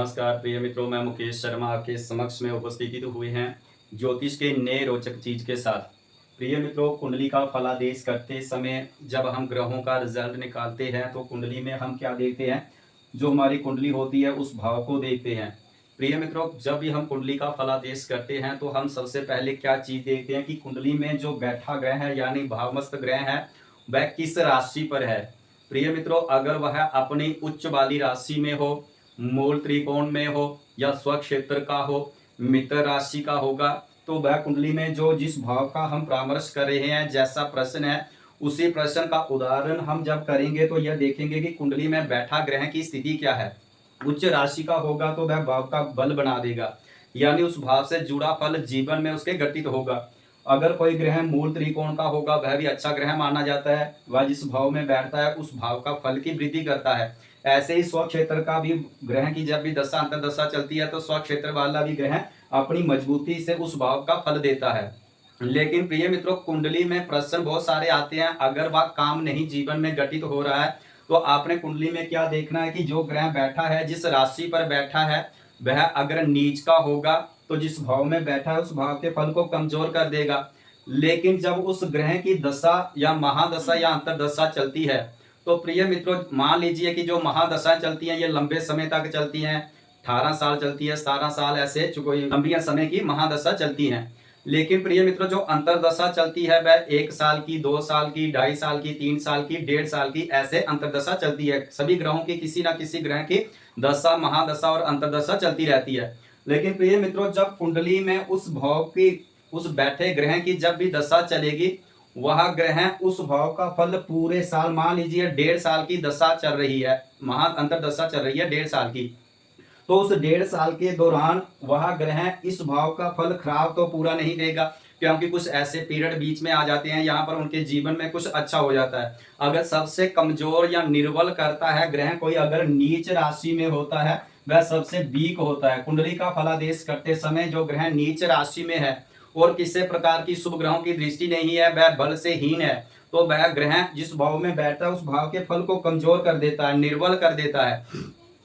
नमस्कार प्रिय मित्रों, मैं मुकेश शर्मा आपके समक्ष में उपस्थित हुए हैं ज्योतिष के नए रोचक चीज के साथ। प्रिय मित्रों, कुंडली का फलादेश करते समय जब हम ग्रहों का रिजल्ट निकालते हैं तो कुंडली में हम क्या देखते हैं, जो हमारी कुंडली होती है उस भाव को देखते हैं। प्रिय मित्रों, जब भी हम कुंडली का फलादेश करते हैं तो हम सबसे पहले क्या चीज देखते हैं कि कुंडली में जो बैठा ग्रह है यानी भावमस्त ग्रह है वह किस राशि पर है। प्रिय मित्रों, अगर वह अपनी उच्च वाली राशि में हो, मूल त्रिकोण में हो या स्वक्षेत्र का हो, मित्र राशि का होगा, तो वह कुंडली में जो जिस भाव का हम परामर्श कर रहे हैं, जैसा प्रश्न है उसी प्रश्न का उदाहरण हम जब करेंगे तो यह देखेंगे कि कुंडली में बैठा ग्रह की स्थिति क्या है। उच्च राशि का होगा तो वह भाव का बल बना देगा, यानी उस भाव से जुड़ा फल जीवन में उसके घटित होगा। अगर कोई ग्रह मूल त्रिकोण का होगा वह भी अच्छा ग्रह माना जाता है, वह जिस भाव में बैठता है उस भाव का फल की वृद्धि करता है। ऐसे ही स्वक्षेत्र का भी ग्रह की जब भी दशा अंतर्दशा चलती है तो स्वक्षेत्र वाला भी ग्रह अपनी मजबूती से उस भाव का फल देता है। लेकिन प्रिय मित्रों, कुंडली में प्रश्न बहुत सारे आते हैं। अगर वह काम नहीं जीवन में घटित हो रहा है तो आपने कुंडली में क्या देखना है कि जो ग्रह बैठा है, जिस राशि पर बैठा है, वह अगर नीच का होगा तो जिस भाव में बैठा है उस भाव के फल को कमजोर कर देगा। लेकिन जब उस ग्रह की दशा या महादशा या अंतरदशा चलती है तो प्रिय मित्रों, मान लीजिए कि जो महादशाएं चलती हैं ये लंबे समय तक चलती हैं, 18 साल चलती है, 17 साल, ऐसे कोई लंबी समय की महादशा चलती हैं। लेकिन प्रिय मित्रों, जो अंतरदशा चलती है वह 1 साल की, 2 साल की, 2.5 साल की, 3 साल की, 1.5 साल की, ऐसे अंतरदशा चलती है। सभी ग्रहों की किसी ना किसी ग्रह की दशा, महादशा और अंतरदशा चलती रहती है। लेकिन प्रिय मित्रों, जब कुंडली में उस भाव की, उस बैठे ग्रह की जब भी दशा चलेगी, वह ग्रह उस भाव का फल पूरे साल, मान लीजिए 1.5 साल की दशा चल रही है, महा अंतरदशा चल रही है 1.5 साल की, तो उस 1.5 साल के दौरान वह ग्रह इस भाव का फल खराब तो पूरा नहीं देगा, क्योंकि कुछ ऐसे पीरियड बीच में आ जाते हैं यहाँ पर उनके जीवन में कुछ अच्छा हो जाता है। अगर सबसे कमजोर या निर्बल करता है ग्रह कोई, अगर नीच राशि में होता है वह सबसे वीक होता है। कुंडली का फलादेश करते समय जो ग्रह नीच राशि में है और किसी प्रकार की शुभ ग्रहों की दृष्टि नहीं है, वह बल से हीन है, तो वह ग्रह जिस भाव में बैठता है उस भाव के फल को कमजोर कर देता है, निर्बल कर देता है।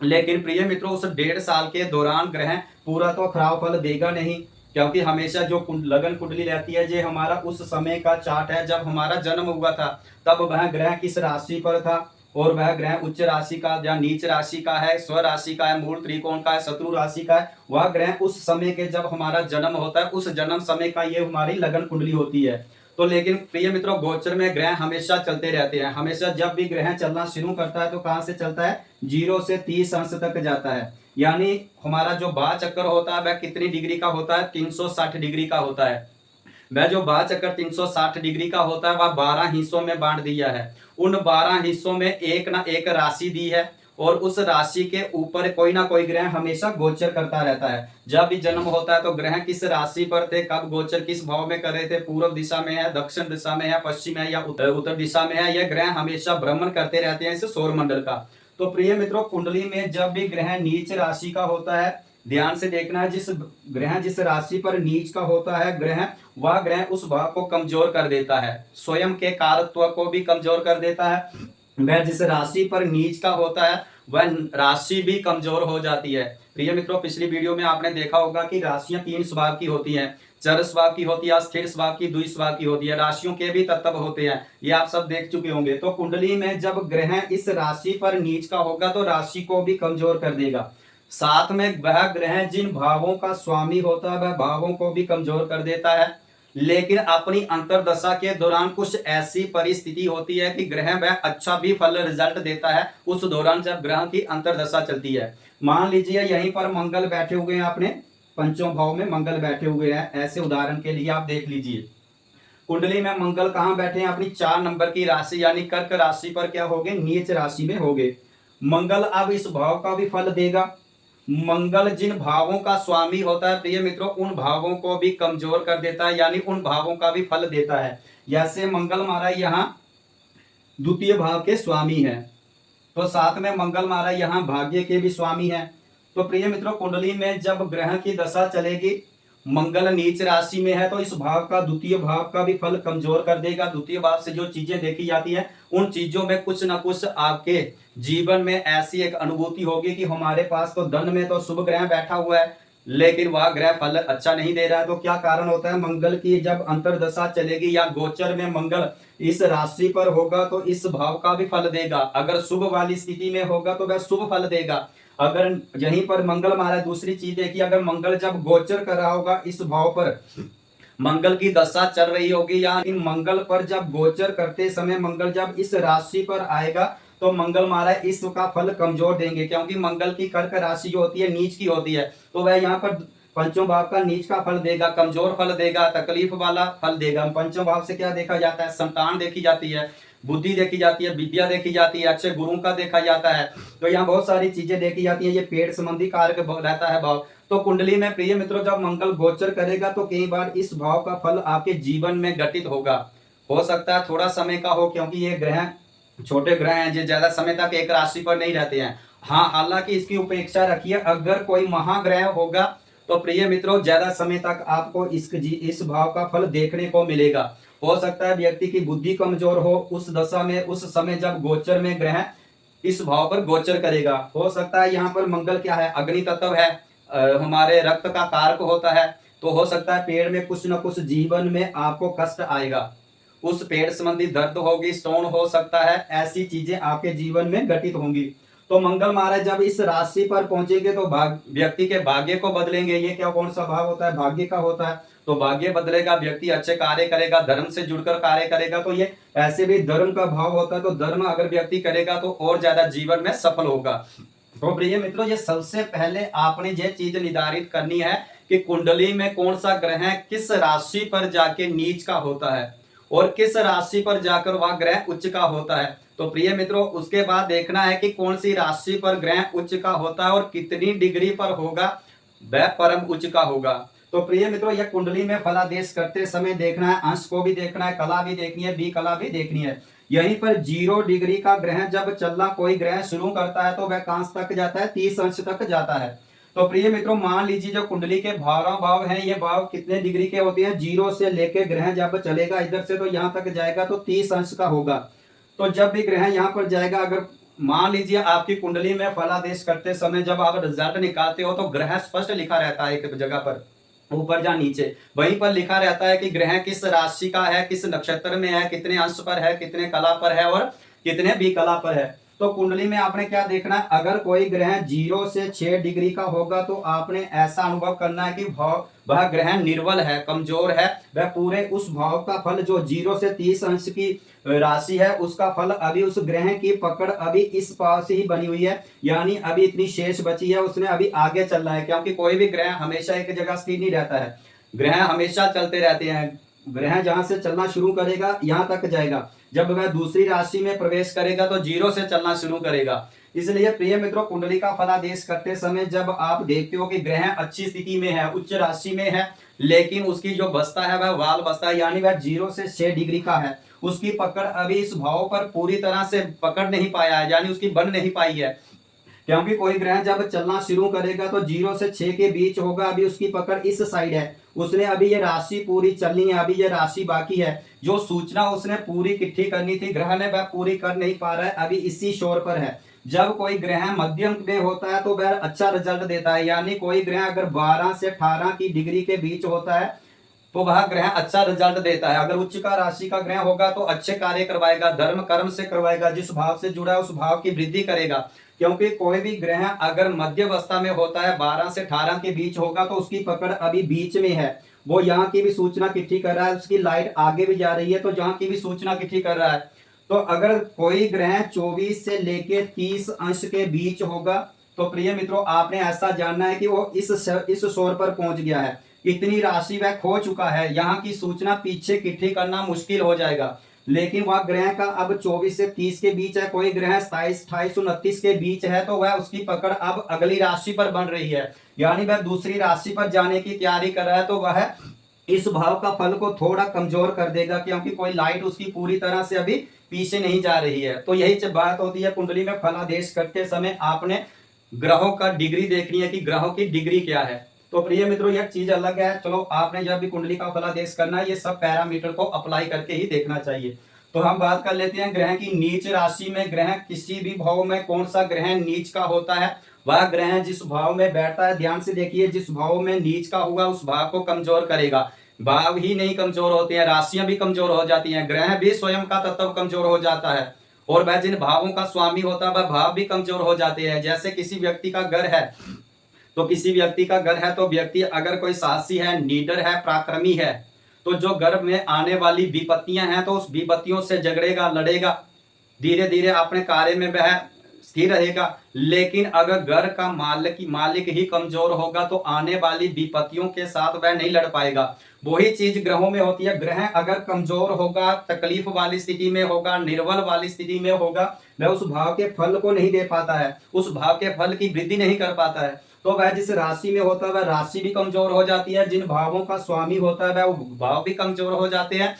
लेकिन प्रिय मित्रों, उस 1.5 साल के दौरान ग्रह पूरा तो खराब फल देगा नहीं, क्योंकि हमेशा जो लगन कुंडली रहती है, ये हमारा उस समय का चार्ट है जब हमारा जन्म हुआ था, तब वह ग्रह किस राशि पर था और वह ग्रह उच्च राशि का या नीच राशि का है, स्व राशि का है, मूल त्रिकोण का है, शत्रु राशि का है, वह ग्रह उस समय के जब हमारा जन्म होता है उस जन्म समय का ये हमारी लगन कुंडली होती है। तो लेकिन प्रिय मित्रों, गोचर में ग्रह हमेशा चलते रहते हैं। हमेशा जब भी ग्रह चलना शुरू करता है तो कहां से चलता है, 0 से 30 अंश तक जाता है। यानी हमारा जो बाह चक्कर होता है वह कितनी डिग्री का होता है, 360 डिग्री का होता है। वह जो बाह चक्कर 360 डिग्री का होता है वह 12 हिस्सों में बांट दिया है। उन 12 हिस्सों में एक ना एक राशि दी है और उस राशि के ऊपर कोई ना कोई ग्रह हमेशा गोचर करता रहता है। जब भी जन्म होता है तो ग्रह किस राशि पर थे, कब गोचर किस भाव में कर रहे थे, पूर्व दिशा में है, दक्षिण दिशा में है, पश्चिम है या उत्तर दिशा में है, यह ग्रह हमेशा भ्रमण करते रहते हैं इस सौर मंडल का। तो प्रिय मित्रों, कुंडली में जब भी ग्रह नीच राशि का होता है, ध्यान से देखना है, जिस ग्रह जिस राशि पर नीच का होता है ग्रह, वह ग्रह उस भाव को कमजोर कर देता है, स्वयं के कारत्व को भी कमजोर कर देता है। वह जिस राशि पर नीच का होता है वह राशि भी कमजोर हो जाती है। प्रिय मित्रों, पिछली वीडियो में आपने देखा होगा कि राशियां 3 स्वभाव की होती हैं, चर स्वभाव की होती है, स्थिर स्वभाव की, द्वि स्वभाव की होती है। राशियों के भी तत्व होते हैं, ये आप सब देख चुके होंगे। तो कुंडली में जब ग्रह इस राशि पर नीच का होगा तो राशि को भी कमजोर कर देगा। साथ में वह ग्रह जिन भावों का स्वामी होता है वह भावों को भी कमजोर कर देता है। लेकिन अपनी अंतरदशा के दौरान कुछ ऐसी परिस्थिति होती है कि ग्रह वह अच्छा भी फल रिजल्ट देता है उस दौरान जब ग्रह की अंतरदशा चलती है। मान लीजिए यहीं पर मंगल बैठे हुए हैं, आपने पंचों भाव में मंगल बैठे हुए हैं, ऐसे उदाहरण के लिए आप देख लीजिए। कुंडली में मंगल कहां बैठे हैं, अपनी 4 नंबर की राशि यानी कर्क राशि पर क्या हो गए, नीच राशि में हो गए। मंगल अब इस भाव का भी फल देगा। मंगल जिन भावों का स्वामी होता है प्रिय मित्रों, उन भावों को भी कमजोर कर देता है, यानी उन भावों का भी फल देता है। जैसे मंगल महाराज यहाँ द्वितीय भाव के स्वामी है, तो साथ में मंगल महाराज यहाँ भाग्य के भी स्वामी है। तो प्रिय मित्रों, कुंडली में जब ग्रह की दशा चलेगी मंगल नीच राशि में है तो इस भाव का द्वितीय भाव का भी फल कमजोर कर देगा। द्वितीय भाव से जो चीजें देखी जाती है उन चीजों में कुछ ना कुछ आपके जीवन में ऐसी एक अनुभूति होगी कि हमारे पास तो धन में तो शुभ ग्रह बैठा हुआ है लेकिन वह ग्रह फल अच्छा नहीं दे रहा है। तो क्या कारण होता है, मंगल की जब अंतरदशा चलेगी या गोचर में मंगल इस राशि पर होगा तो इस भाव का भी फल देगा। अगर शुभ वाली स्थिति में होगा तो वह शुभ फल देगा। अगर यहीं पर मंगल महाराज दूसरी चीज देखिए, अगर मंगल जब गोचर कर रहा होगा इस भाव पर, मंगल की दशा चल रही होगी या इन मंगल पर जब गोचर करते समय मंगल जब इस राशि पर आएगा तो मंगल महाराज इसका फल कमजोर देंगे, क्योंकि मंगल की कर्क राशि जो होती है नीच की होती है। तो वह यहाँ पर पंचम भाव का नीच का फल देगा, कमजोर फल देगा, तकलीफ वाला फल देगा। पंचम भाव से क्या देखा जाता है, संतान देखी जाती है, बुद्धि देखी जाती है, विद्या देखी जाती है, अच्छे गुरुओं का देखा जाता है। तो यहाँ बहुत सारी चीजें देखी जाती है। ये पेट संबंधी कार्य रहता है भाव। तो कुंडली में प्रिय मित्रों जब मंगल गोचर करेगा तो कई बार इस भाव का फल आपके जीवन में घटित होगा। हो सकता है थोड़ा समय का हो, क्योंकि ये ग्रह छोटे ग्रह हैं जो ज्यादा समय तक एक राशि पर नहीं रहते हैं। हाँ, हालांकि इसकी उपेक्षा रखिए, अगर कोई महाग्रह होगा तो प्रिय मित्रों ज्यादा समय तक आपको इस भाव का फल देखने को मिलेगा। हो सकता है व्यक्ति की बुद्धि कमजोर हो उस दशा में, उस समय जब गोचर में ग्रह इस भाव पर गोचर करेगा। हो सकता है यहाँ पर मंगल क्या है, अग्नि तत्व है, हमारे रक्त का कारक होता है। तो हो सकता है पेड़ में कुछ न कुछ जीवन में आपको कष्ट आएगा, उस पेड़ संबंधी दर्द होगी, स्टोन हो सकता है, ऐसी चीजें आपके जीवन में घटित होंगी। तो मंगल महाराज जब इस राशि पर पहुंचेंगे तो व्यक्ति के भाग्य को बदलेंगे। ये क्या कौन सा भाव होता है, भाग्य का होता है। तो भाग्य बदलेगा, व्यक्ति अच्छे कार्य करेगा, धर्म से जुड़कर कार्य करेगा। तो ये ऐसे भी धर्म का भाव होता है। तो धर्म अगर व्यक्ति करेगा तो और ज्यादा जीवन में सफल होगा। तो प्रिय मित्रों ये सबसे पहले आपने ये चीज निर्धारित करनी है कि कुंडली में कौन सा ग्रह किस राशि पर जाके नीच का होता है और किस राशि पर जाकर वह ग्रह उच्च का होता है। तो प्रिय मित्रों उसके बाद देखना है कि कौन सी राशि पर ग्रह उच्च का होता है और कितनी डिग्री पर होगा वह परम उच्च का होगा। तो प्रिय मित्रों यह कुंडली में फलादेश करते समय देखना है, अंश को भी देखना है, कला भी देखनी है, बी कला भी देखनी है। यहीं पर 0 डिग्री का ग्रह जब चलना कोई ग्रह शुरू करता है तो वह कहां तक जाता है, 30 अंश तक जाता है। तो प्रिय मित्रों मान लीजिए जो कुंडली के 12 भाव हैं, ये भाव कितने डिग्री के होते हैं, 0 से लेके ग्रह जब चलेगा इधर से तो यहाँ तक जाएगा तो 30 अंश का होगा। तो जब भी ग्रह यहाँ पर जाएगा, अगर मान लीजिए आपकी कुंडली में फलादेश करते समय जब आप रिजल्ट निकालते हो तो ग्रह स्पष्ट लिखा रहता है एक जगह पर, ऊपर या नीचे वहीं पर लिखा रहता है कि ग्रह किस राशि का है, किस नक्षत्र में है, कितने अंश पर है, कितने कला पर है और कितने भी कला पर है। तो कुंडली में आपने क्या देखना है, अगर कोई ग्रह 0 से 6 डिग्री का होगा तो आपने ऐसा अनुभव करना है कि वह ग्रह निर्बल है, कमजोर है। वह पूरे उस भाव का फल जो 0 से 30 अंश की राशि है उसका फल अभी उस ग्रह की पकड़ अभी इस पास ही बनी हुई है, यानी अभी इतनी शेष बची है, उसने अभी आगे चलना है। क्योंकि कोई भी ग्रह हमेशा एक जगह स्थिर नहीं रहता है, ग्रह हमेशा चलते रहते हैं। ग्रह जहां से चलना शुरू करेगा यहां तक जाएगा, जब वह दूसरी राशि में प्रवेश करेगा तो 0 से चलना शुरू करेगा। इसलिए प्रिय मित्रों कुंडली का फलादेश करते समय जब आप देखते हो कि ग्रह अच्छी स्थिति में है, उच्च राशि में है, लेकिन उसकी जो बस्ता है वह वाल बस्ता है, यानी वह 0 से 6 डिग्री का है, उसकी पकड़ अभी इस भाव पर पूरी तरह से पकड़ नहीं पाया है, यानी उसकी बन नहीं पाई है। क्योंकि कोई ग्रह जब चलना शुरू करेगा तो 0 से 6 के बीच होगा, अभी उसकी पकड़ इस साइड है, उसने अभी ये राशि पूरी चलनी है, अभी ये राशि बाकी है। जो सूचना उसने पूरी इकट्ठी करनी थी ग्रह ने वह पूरी कर नहीं पा रहा है, अभी इसी शोर पर है। जब कोई ग्रह मध्यम में होता है तो वह अच्छा रिजल्ट देता है, यानी कोई ग्रह अगर 12 से 18 की डिग्री के बीच होता है तो वह ग्रह अच्छा रिजल्ट देता है। अगर उच्च का राशि का ग्रह होगा तो अच्छे कार्य करवाएगा, धर्म कर्म से करवाएगा, जिस भाव से जुड़ा है उस भाव की वृद्धि करेगा। क्योंकि कोई भी ग्रह अगर मध्य अवस्था में होता है, 12 से 18 के बीच होगा तो उसकी पकड़ अभी बीच में है, वो यहाँ की भी सूचना इकट्ठी कर रहा है, उसकी लाइट आगे भी जा रही है तो जहाँ की भी सूचना इकट्ठी कर रहा है। तो अगर कोई ग्रह 24 से लेके 30 अंश के बीच होगा तो प्रिय मित्रों आपने ऐसा जानना है कि वो इस शोर पर पहुंच गया है, इतनी राशि वह खो चुका है, यहाँ की सूचना पीछे इकट्ठी करना मुश्किल हो जाएगा। लेकिन वह ग्रह का अब 24 से 30 के बीच है, कोई ग्रह 27, 28, 29 के बीच है तो वह उसकी पकड़ अब अगली राशि पर बन रही है, यानी वह दूसरी राशि पर जाने की तैयारी कर रहा है। तो वह इस भाव का फल को थोड़ा कमजोर कर देगा, क्योंकि कोई लाइट उसकी पूरी तरह से अभी पीछे नहीं जा रही है। तो यही बात होती है कुंडली में फलादेश करते समय आपने ग्रहों का डिग्री देखनी है कि ग्रहों की डिग्री क्या है। तो प्रिय मित्रों यह चीज अलग है। चलो आपने जब भी कुंडली का फलादेश करना है, ये सब पैरामीटर को अप्लाई करके ही देखना चाहिए। तो हम बात कर लेते हैं ग्रह की नीच राशि में ग्रह किसी भी भाव में कौन सा ग्रह नीच का होता है। वह ग्रह जिस भाव में बैठता है, ध्यान से देखिए, जिस भाव में नीच का होगा उस भाव को कमजोर करेगा। भाव ही नहीं कमजोर होते हैं, राशियां भी कमजोर हो जाती हैं, ग्रह भी स्वयं का तत्व कमजोर हो जाता है, और वह जिन भावों का स्वामी होता है वह भाव भी कमजोर हो जाते हैं। जैसे किसी व्यक्ति का घर है, तो किसी व्यक्ति का घर है तो व्यक्ति अगर कोई साहसी है, नीडर है, पराक्रमी है, तो जो घर में आने वाली विपत्तियां हैं तो उस विपत्तियों से झगड़ेगा, लड़ेगा, धीरे धीरे अपने कार्य में वह स्थिर रहेगा। लेकिन अगर घर का मालिक ही कमजोर होगा तो आने वाली विपत्तियों के साथ वह नहीं लड़ पाएगा। वही चीज ग्रहों में होती है। ग्रह अगर कमजोर होगा, तकलीफ वाली स्थिति में होगा, निर्बल वाली स्थिति में होगा, वह उस भाव के फल को नहीं दे पाता है, उस भाव के फल की वृद्धि नहीं कर पाता है। तो वह जिस राशि में होता है वह राशि भी कमजोर हो जाती है, जिन भावों का स्वामी होता है वह भाव भी कमजोर हो जाते हैं,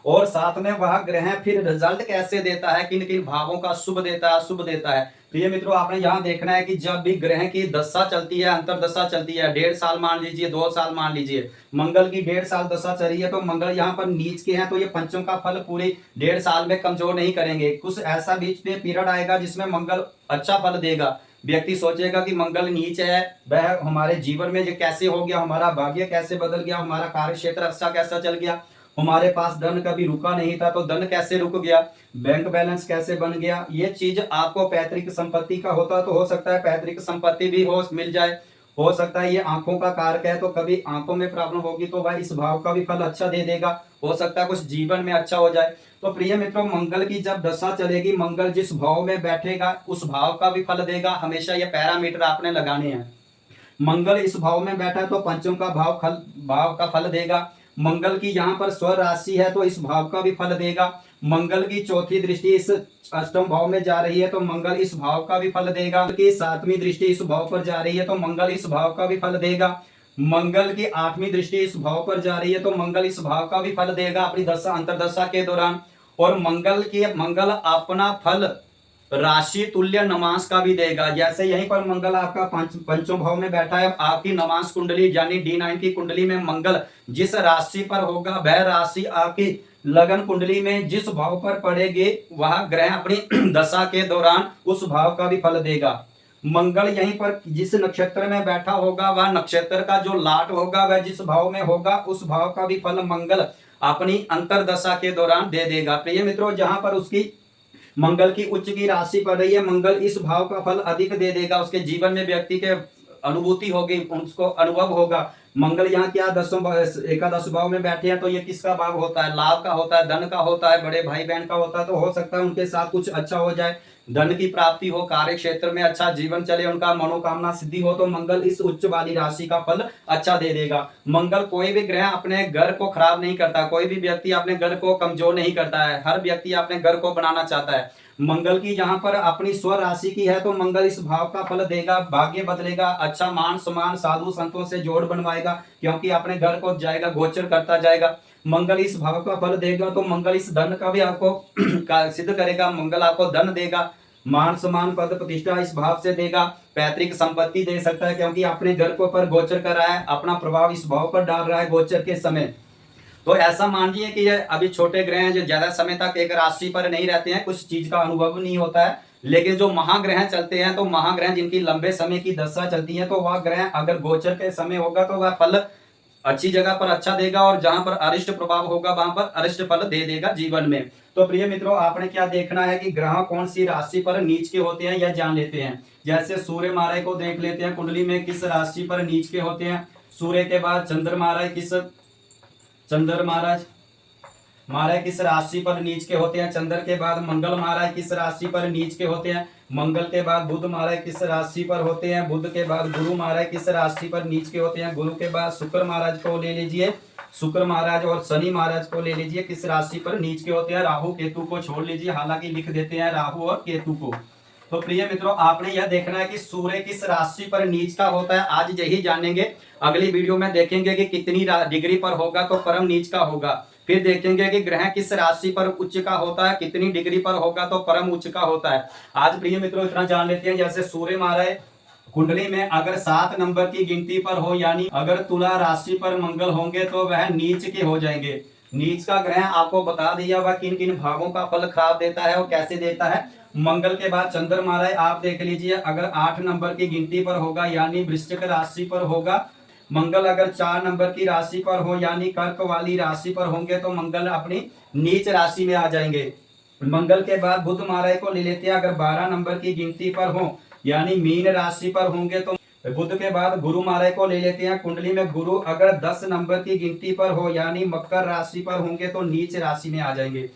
और साथ में वह ग्रह फिर रिजल्ट कैसे देता है, किन किन भावों का शुभ देता है, अशुभ देता है। तो ये मित्रों आपने यहाँ देखना है कि जब भी ग्रह की दशा चलती है, अंतरदशा चलती है, 1.5 साल मान लीजिए, 2 साल मान लीजिए, मंगल की 1.5 साल दशा चल रही है, तो मंगल यहाँ पर नीच के हैं, तो ये पंचों का फल पूरे 1.5 साल में कमजोर नहीं करेंगे। कुछ ऐसा बीच में पीरियड आएगा जिसमें मंगल अच्छा फल देगा। व्यक्ति सोचेगा कि मंगल नीच है, वह हमारे जीवन में ये कैसे हो गया, हमारा भाग्य कैसे बदल गया, हमारा कार्य क्षेत्र अच्छा कैसा चल गया, हमारे पास धन कभी रुका नहीं था तो धन कैसे रुक गया, बैंक बैलेंस कैसे बन गया। ये चीज आपको पैतृक संपत्ति का होता तो हो सकता है पैतृक संपत्ति भी मिल जाए, हो सकता है ये आंखों का कारक है तो कभी आंखों में प्रॉब्लम होगी तो वह इस भाव का भी फल अच्छा दे देगा, हो सकता है कुछ जीवन में अच्छा हो जाए। तो प्रिय मित्रों मंगल की जब दशा चलेगी, मंगल जिस भाव में बैठेगा उस भाव का भी फल देगा। हमेशा ये पैरामीटर आपने लगाने हैं। मंगल इस भाव में बैठा है तो पंचों का भाव का फल देगा। मंगल की यहाँ पर स्वर राशि है तो इस भाव का भी फल देगा। मंगल की चौथी दृष्टि इस अष्टम भाव में जा रही है तो मंगल इस भाव का भी फल देगा। की 7वीं दृष्टि इस भाव पर जा रही है तो मंगल इस भाव का भी फल देगा। मंगल की 8वीं दृष्टि इस भाव पर जा रही है तो मंगल इस भाव का भी फल देगा अपनी दशा अंतरदशा के दौरान। और मंगल अपना फल राशि तुल्य नमांस का भी देगा। जैसे यहीं पर मंगल आपका पंचम भाव में बैठा है, आपकी नमांस कुंडली यानी D9 की कुंडली में मंगल जिस राशि पर होगा वह राशि आपकी लगन कुंडली में जिस भाव पर पड़ेगी वह ग्रह अपनी दशा के दौरान उस भाव का भी फल देगा। मंगल यहीं पर जिस नक्षत्र में बैठा होगा वह नक्षत्र का जो लाट होगा वह जिस भाव में होगा उस भाव का भी फल मंगल अपनी अंतरदशा के दौरान दे देगा। प्रिय मित्रों जहां पर उसकी मंगल की उच्च की राशि पड़ रही है, मंगल इस भाव का फल अधिक दे देगा। उसके जीवन में व्यक्ति के अनुभूति होगी, उसको अनुभव होगा। मंगल यहाँ क्या एकादश भाव में बैठे हैं तो ये किसका भाव होता है, लाभ का होता है, धन का होता है, बड़े भाई बहन का होता है। तो हो सकता है उनके साथ कुछ अच्छा हो जाए, धन की प्राप्ति हो, कार्य क्षेत्र में अच्छा जीवन चले, उनका मनोकामना सिद्धि हो, तो मंगल इस उच्च वाली राशि का फल अच्छा दे देगा। मंगल कोई भी ग्रह अपने घर को खराब नहीं करता, कोई भी व्यक्ति अपने घर को कमजोर नहीं करता है, हर व्यक्ति अपने घर को बनाना चाहता है। मंगल की यहाँ पर अपनी स्व राशि की है तो मंगल इस भाव का फल देगा, भाग्य बदलेगा, अच्छा मान सम्मान, साधु संतों से जोड़ बनवाएगा, क्योंकि अपने घर को जाएगा, गोचर करता जाएगा। मंगल इस भाव का फल देगा तो मंगल इस धन का भी आपको सिद्ध करेगा। मंगल आपको धन देगा, मान सम्मान, पद प्रतिष्ठा इस भाव से देगा, पैतृक संपत्ति दे सकता है क्योंकि अपने घर को पर गोचर कर रहा है, अपना प्रभाव इस भाव पर डाल रहा है गोचर के समय। तो ऐसा मानिए कि ये अभी छोटे ग्रह हैं जो ज्यादा समय तक एक राशि पर नहीं रहते हैं, कुछ चीज का अनुभव नहीं होता है, लेकिन जो महाग्रह चलते हैं तो महाग्रह जिनकी लंबे समय की दशा चलती है तो वह ग्रह अगर गोचर के समय होगा तो वह फल अच्छी जगह पर अच्छा देगा, और जहां पर अरिष्ट प्रभाव होगा वहां पर अरिष्ट फल दे देगा जीवन में। तो प्रिय मित्रों आपने क्या देखना है कि ग्रह कौन सी राशि पर नीच के होते हैं यह जान लेते हैं। जैसे सूर्य महाराज को देख लेते हैं, कुंडली में किस राशि पर नीच के होते हैं। सूर्य के बाद चंद्र महाराज किस राशि पर नीच के होते हैं। चंद्र के बाद मंगल महाराज किस राशि पर नीच के होते हैं। मंगल के बाद बुध महाराज किस राशि पर होते हैं। बुध के बाद गुरु महाराज किस राशि पर नीच के होते हैं। गुरु के बाद शुक्र महाराज को ले लीजिए, शुक्र महाराज और शनि महाराज को ले लीजिए, किस राशि पर नीच के होते हैं। राहु केतु को छोड़ लीजिए, हालांकि लिख देते हैं राहु और केतु को। तो प्रिय मित्रों आपने यह देखना है कि सूर्य किस राशि पर नीच का होता है, आज यही जानेंगे। अगली वीडियो में देखेंगे कि कितनी डिग्री पर होगा तो परम नीच का होगा। फिर देखेंगे कि ग्रह किस राशि पर उच्च का होता है, कितनी डिग्री पर होगा तो परम उच्च का होता है। आज प्रिय मित्रों इतना जान लेते हैं। जैसे सूर्य महाराज कुंडली में अगर 7 नंबर की गिनती पर हो, यानी अगर तुला राशि पर मंगल होंगे तो वह नीच के हो जाएंगे। नीच का ग्रह आपको बता दिया वह किन किन भागों का फल खराब देता है और कैसे देता है। मंगल के बाद चंद्रमा है, आप देख लीजिए, अगर 8 नंबर की गिनती पर होगा यानी वृश्चिक राशि पर होगा। मंगल अगर 4 नंबर की राशि पर हो यानी कर्क वाली राशि पर होंगे तो मंगल अपनी नीच राशि में आ जाएंगे। मंगल के बाद बुध महाराज को ले लेते हैं, अगर 12 नंबर की गिनती पर हो यानी मीन राशि पर होंगे तो बुध के बाद गुरु महाराज को ले लेते हैं। कुंडली में गुरु अगर 10 नंबर की गिनती पर हो यानी मकर राशि पर होंगे तो नीच राशि में आ जाएंगे।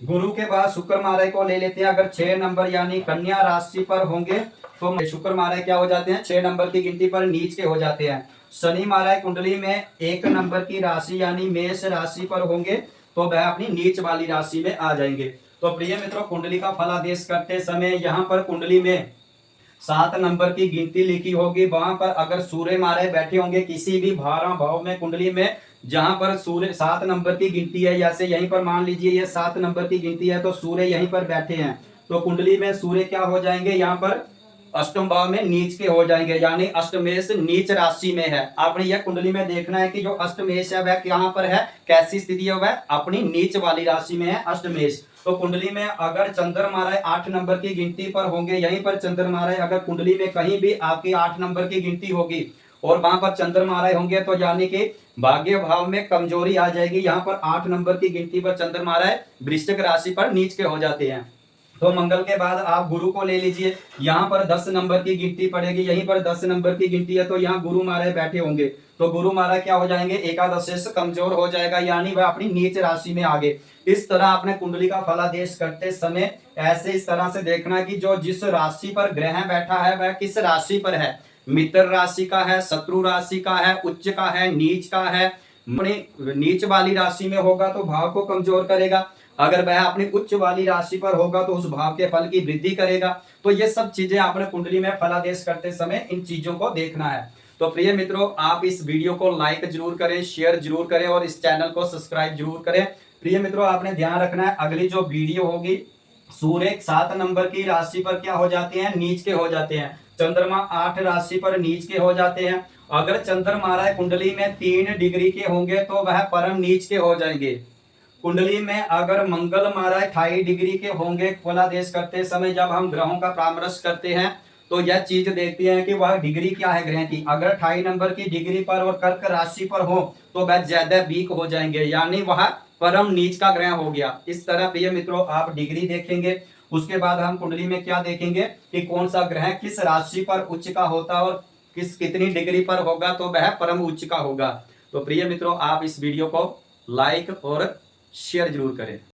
गुरु के बाद शुक्र महाराज को ले लेते हैं, अगर 6 नंबर यानी कन्या राशि पर होंगे तो शुक्र महाराज क्या हो जाते हैं, 6 नंबर की गिनती पर नीच के हो जाते हैं। शनि महाराज कुंडली में 1 नंबर की राशि यानी मेष राशि पर होंगे तो वह अपनी नीच वाली राशि में आ जाएंगे। तो प्रिय मित्रों, कुंडली का फलादेश करते समय यहाँ पर कुंडली में 7 नंबर की गिनती लिखी होगी, वहां पर अगर सूर्य महाराज बैठे होंगे किसी भी 12 भाव में कुंडली में, जहां पर सूर्य 7 नंबर की गिनती है, जैसे यहीं पर मान लीजिए ये 7 नंबर की गिनती है तो सूर्य यहीं पर बैठे हैं, तो कुंडली में सूर्य क्या हो जाएंगे, यहाँ पर अष्टम भाव में नीच के हो जाएंगे, यानी अष्टमेश नीच राशि में है। आपने यह कुंडली में देखना है कि जो अष्टमेश है वह कहां पर है, कैसी स्थिति है, वह अपनी नीच वाली राशि में है अष्टमेश। तो कुंडली में अगर चंद्रमा महाराज 8 नंबर की गिनती पर होंगे, यहीं पर चंद्रमा महाराज अगर कुंडली में कहीं भी आपकी 8 नंबर की गिनती होगी और वहां पर चंद्रमा महाराज होंगे तो यानी कि भाग्य भाव में कमजोरी आ जाएगी। यहाँ पर 8 नंबर की गिनती पर चंद्रमा महाराज वृश्चिक राशि पर नीच के हो जाते हैं। तो मंगल के बाद आप गुरु को ले लीजिए, यहाँ पर 10 नंबर की गिनती पड़ेगी, यहीं पर 10 नंबर की गिनती है तो यहाँ गुरु महाराज बैठे होंगे, तो गुरु महाराज क्या हो जाएंगे, एकादश से कमजोर हो जाएगा, यानी वह अपनी नीच राशि में आगे। इस तरह आपने कुंडली का फलादेश करते समय ऐसे इस तरह से देखना कि जो जिस राशि पर ग्रह बैठा है वह किस राशि पर है, मित्र राशि का है, शत्रु राशि का है, उच्च का है, नीच का है। अपनी नीच वाली राशि में होगा तो भाव को कमजोर करेगा, अगर वह अपनी उच्च वाली राशि पर होगा तो उस भाव के फल की वृद्धि करेगा। तो ये सब चीजें आपने कुंडली में फलादेश करते समय इन चीजों को देखना है। तो प्रिय मित्रों, आप इस वीडियो को लाइक जरूर करें, शेयर जरूर करें और इस चैनल को सब्सक्राइब जरूर करें। प्रिय मित्रों, आपने ध्यान रखना है, अगली जो वीडियो होगी, सूर्य 7 नंबर की राशि पर क्या हो जाते हैं, नीच के हो जाते हैं। चंद्रमा 8 राशि पर नीच के हो जाते हैं। अगर चंद्रमा महाराज कुंडली में 3 डिग्री के होंगे तो वह परम नीच के हो जाएंगे। कुंडली में अगर मंगल महाराज 28 डिग्री के होंगे, फलादेश करते समय जब हम ग्रहों का परामर्श करते हैं तो यह चीज देखते हैं कि वह डिग्री क्या है ग्रह की। अगर 28 नंबर की डिग्री पर और कर्क राशि पर हो तो वह ज्यादा वीक हो जाएंगे, यानी वह परम नीच का ग्रह हो गया। इस तरह प्रिय मित्रों आप डिग्री देखेंगे, उसके बाद हम कुंडली में क्या देखेंगे कि कौन सा ग्रह किस राशि पर उच्च का होता और कितनी डिग्री पर होगा तो वह परम उच्च का होगा। तो प्रिय मित्रों, आप इस वीडियो को लाइक और शेयर जरूर करें।